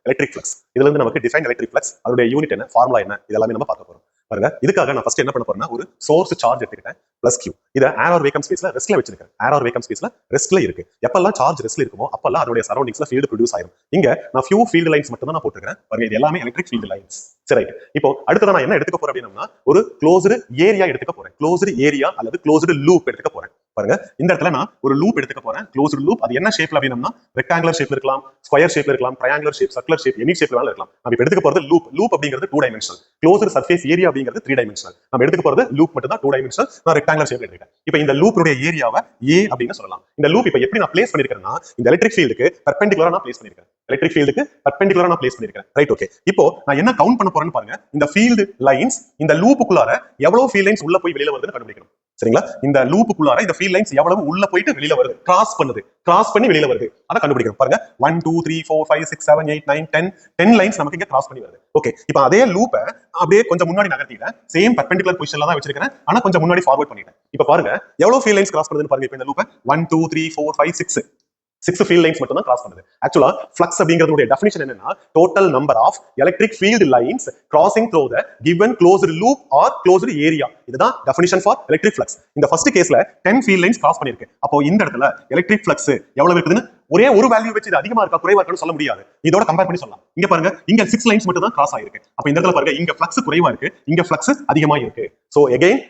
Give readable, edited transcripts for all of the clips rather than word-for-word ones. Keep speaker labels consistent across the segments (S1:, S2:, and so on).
S1: Electric flux. இதுல இருந்து நமக்கு டிஃபைன் எலக்ட்ரிக் ஃப்ளக்ஸ், அதோட யூனிட் என்ன, ஃபார்முலா என்ன, இதெல்லாமே நம்ம பார்க்க போறோம். பாருங்க, இதுக்காக நான் ஃபர்ஸ்ட் என்ன பண்ண போறேன்னா, ஒரு சோர்ஸ் சார்ஜ் எடுத்துக்கிட்டேன் பிளஸ் கியூ. இதை ஏர் ஆர் வேக்கம் ஸ்பேஸ்ல ரெஸ்ட்ல வச்சிருக்கேன். ஏர் ஆர் வேக்கம் ஸ்பேஸ்ல ரெஸ்ட்ல இருக்கு. எப்பெல்லாம் சார்ஜ் ரெஸ்ட்ல இருக்குமோ அப்பெல்லாம் அதோட சரௌண்டிங்ஸ்ல ஃபீல்டு ப்ரொடியூஸ் ஆயிரும். இங்க நான் ஃபியூ ஃபீல்டு லைன்ஸ் மட்டும் தான் நான் போட்டுருக்கேன். பாருங்க, இது எல்லாமே எலக்ட்ரிக் ஃபீல்டு லைன்ஸ். சரி, இப்போ அடுத்ததான் நான் என்ன எடுத்துக்க போறேன் அப்படின்னா, ஒரு க்ளோஸ்டு ஏரியா எடுத்துக்க போறேன். க்ளோஸ்டு ஏரியா அல்லது க்ளோஸ்டு லூப் எடுத்துக்க போறேன். பாருங்க, இந்த இடத்துல நான் ஒரு லூப் எடுத்துக்க போறேன். Closed loop. அது என்ன ஷேப்ல அப்படின்னா, ரெக்டாங்குலர் ஷேப்ல இருக்கலாம், ஸ்கொயர் ஷேப்ல இருக்கலாம், triangular shape, circular shape, any ஷேப்ல வேணாலும் இருக்கலாம். நம்ம எடுத்துக்க போறது லூப். லூப் அப்படிங்கிறது 2 டைமென்ஷனல். க்ளோஸ்டு சர்ஃபேஸ் ஏரியா அப்படிங்கிறது 3 டைமென்ஷனல். நம்ம எடுத்துக்க போறது லூப் மட்டும் தான் 2 டைமென்ஷனல். நான் ரெக்டாங்குலர் ஷேப்ல எடுத்துட்டேன். இப்போ இந்த லூப்புடைய ஏரியாவை A அப்படின்னு சொல்லலாம். இந்த லூப் இப்போ எப்படி நான் பிளேஸ் பண்ணிருக்கேன்னா, இந்த எலக்ட்ரிக் ஃபீல்டுக்கு பெர்பெண்டிகுலரா நான் பிளேஸ் பண்ணிருக்கேன். எலக்ட்ரிக் ஃபீல்டுக்கு பெர்பெண்டிகுலரா நான் பிளேஸ் பண்ணிருக்கேன். Right, okay. இப்போ நான் என்ன கவுண்ட் பண்ண போறேன்னு பாருங்க. இந்த ஃபீல்டு லைன்ஸ், இந்த லூப்புக்குள்ளார எவ்வளவு ஃபீல்ட் லைன்ஸ் உள்ள போய் வெளியில வருதுன்னு கண்டுபிடிக்கணும். சரிங்களா? இந்த லூப்புக்குள்ளார இந்த ஃபீல்ட் லைன்ஸ் எவ்வளவு உள்ள போயிட்டு வெளியில வருது, கிராஸ் பண்ணுது, கிராஸ் பண்ணி வெளியில வருது, அதை கண்டுபிடிக்கணும். பாருங்க, 1 2 3 4 5 6 7 8 9 10 லைன்ஸ் நமக்கு இங்க கிராஸ் பண்ணி வருது. ஓகே, இப்போ அதே லூப்பை அப்படியே கொஞ்சம் முன்னாடி நகர்த்திட்டேன். சேம் பெர்பெண்டிகுலர் பொசிஷன்ல தான் வச்சிருக்கேன், ஆனா கொஞ்சம் முன்னாடி ஃபார்வர்ட் பண்ணிட்டேன். இப்போ பாருங்க, எவ்வளவு ஃபீல்ட் லைன்ஸ் கிராஸ் பண்ணுதுன்னு பாருங்க. இப்போ இந்த லூப்பை 1 2 3 4 5 6 ஃபீல்ட் லைன்ஸ் மட்டும் தான் கிராஸ் பண்ணுது. ஆக்சுவலா ஃப்ளக்ஸ் அப்படிங்கிறதுடைய டெஃபினிஷன் என்னன்னா, total number of electric field lines crossing through the given closed loop or closed area. இதுதான் டெஃபினிஷன் ஃபார் எலக்ட்ரிக் ஃப்ளக்ஸ். இந்த ஃபர்ஸ்ட் கேஸ்ல 10 ஃபீல்ட் லைன்ஸ் கிராஸ் பண்ணிருக்கு. அப்போ இந்த இடத்துல எலக்ட்ரிக் ஃப்ளக்ஸ் எவ்வளவு இருக்குதுன்னு ஒரே ஒரு வேல்யூ வச்சு இது அதிகமா இருக்கா குறைவா இருக்கான்னு சொல்ல முடியாது. இதோட கம்பேர் பண்ணி சொல்லலாம். இங்க பாருங்க, இங்க 6 லைன்ஸ் மட்டும் தான் கிராஸ் ஆயிருக்கு. அப்ப இந்த இடத்துல பாருங்க, இங்க ஃப்ளக்ஸ் குறைவா இருக்கு, இங்க ஃப்ளக்ஸ் அதிகமா இருக்கு. So again,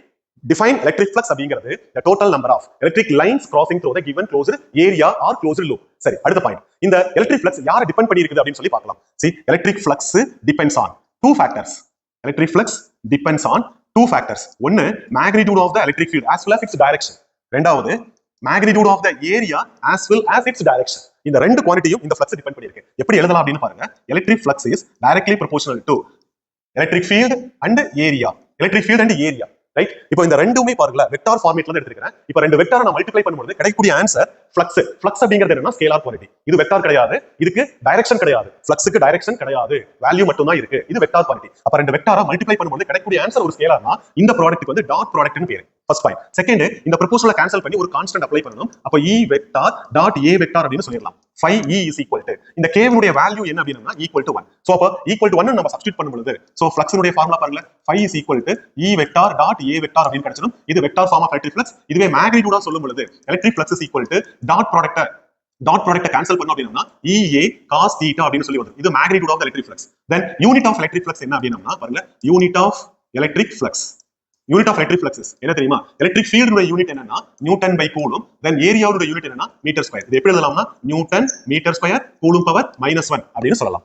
S1: define electric flux அப்படிங்கிறது the total number of electric lines crossing through the given closed area or closed loop. சரி, அடுத்த பாயிண்ட். இந்த electric flux யாரை டிபெண்ட் பண்ணி இருக்குது அப்படின்னு சொல்லி பார்க்கலாம். See, electric flux depends on 2 factors. Electric flux depends on 2 factors. ஒன்னு, magnitude of the electric field as well as its direction. ரெண்டாவது, magnitude of the area as well as its direction. இந்த ரெண்டு குவாண்டிட்டியும் இந்த flux டிபெண்ட் பண்ணி இருக்கு. எப்படி எழுதலாம் அப்படின்னு பாருங்க. Electric flux is directly proportional to electric field and area. Electric field and area. Right, இப்போ இந்த ரெண்டுமே பாருங்களேன், வெக்டார் ஃபார்மேட்ல இருந்து எடுத்துக்கிறேன். இப்போ ரெண்டு வெக்டாரை நான் மல்டிப்ளை பண்ணும்போது கிடைக்கக்கூடிய ஆன்சர் ஃப்ளக்ஸ். ஃப்ளக்ஸ் அப்படிங்கிறது என்னன்னா, ஸ்கேலார் குவாண்டிட்டி. இது வெக்டார் கிடையாது, இதுக்கு டைரக்ஷன் கிடையாது. ஃப்ளக்ஸுக்கு டைரக்ஷன் கிடையாது, வேல்யூ மட்டும் தான் இருக்கு. இது வெக்டார் குவாண்டிட்டி. அப்ப ரெண்டு வெக்டாரை மல்டிப்ளை பண்ணும்போது கிடைக்கக்கூடிய ஆன்சர் ஒரு ஸ்கேலார்னா, இந்த ப்ராடக்ட்டுக்கு வந்து டாட் ப்ராடக்ட்னு பேரு. First point. செகண்ட், இந்த ப்ரொபோஷலை கேன்சல் பண்ணி ஒரு கான்ஸ்டன்ட் அப்ளை பண்ணணும். அப்ப E vector dot A vector அப்படின்னு சொல்லிடலாம். 5E is equal to இந்த K உடைய வேல்யூ என்ன அப்படின்னா equal to 1. சோ அப்ப equal to 1 நம்ம சப்ஸ்டிட்யூட் பண்ணும்போது, சோ ஃப்ளக்ஸ் உடைய ஃபார்முலா பாருங்க, 5 is equal to E vector dot A vector அப்படின்னு கிடைச்சிடும். இது vector form of electric flux. இதுவே மேக்னிட்யூடா சொல்லும்போது electric flux is equal to dot product cancel பண்ணோம் அப்படின்னா EA cos θ அப்படின்னு சொல்லி வரும். இது magnitude of electric flux. Then unit of electric flux என்ன அப்படின்னா பாருங்க, unit of electric flux. Unit of electric flux என்ன தெரியுமா? எலக்ட்ரிக் ஃபீல்டோட யூனிட் என்னன்னா நியூட்டன் பை கூலும். தென் ஏரியாவோட யூனிட் என்னன்னா மீட்டர் ஸ்கொயர். இது எப்படி எழுதலாம்னா, newton metre square coulomb power -1 அப்படின்னு சொல்லலாம்.